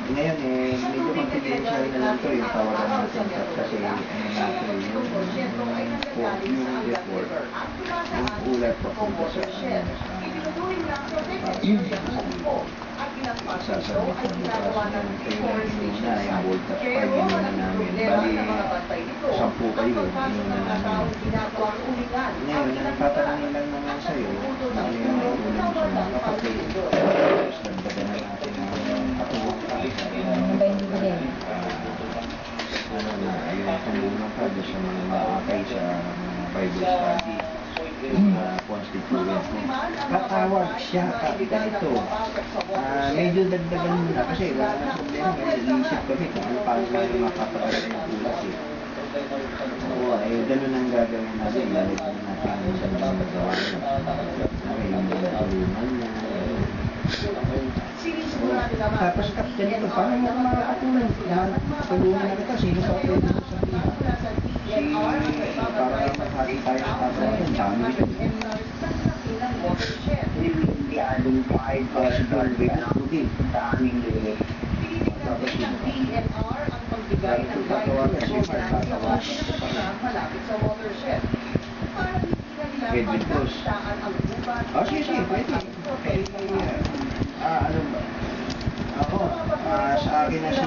Ngayon medyo confidential na lang ito yung tawagan natin kasi natin yung report, yung ulat papunta sa sasabit ng bukas ng training na yung voltage 5 yun na namin. Bali, 10 kayo, yun na namin. Ngayon, nagtatanongin lang naman sa'yo, ano yung tulong sa mga kapatid. Tapos, nagdagan na natin ang katuwang kaisa. Yung tumulong ka sa mga maakay sa Bible study. Constituent mo. Katawag siya ganito. Medyo dagdagan mo na kasi wala na problema. Nag-iisip kami kung ano paano na makapagalan ng ulat eh. Oo, ganun ang gagawin natin. Lalagyan natin sa mga pagawa na. Yung mga tulungan na. Tapos ganito, paano mo makakatulong? Tulungan na kita. Sino sa pwede mo sabihin? Para maghati tayo sa trabaho. Ang dami ito. Hindi identified possible with nothing sa aming limit. Tapos yun. Dahil ito tatawagan siya sa malapit sa watershed. Edwin Cruz. Sige, pwede. Ano ba? Ako, sa akin na si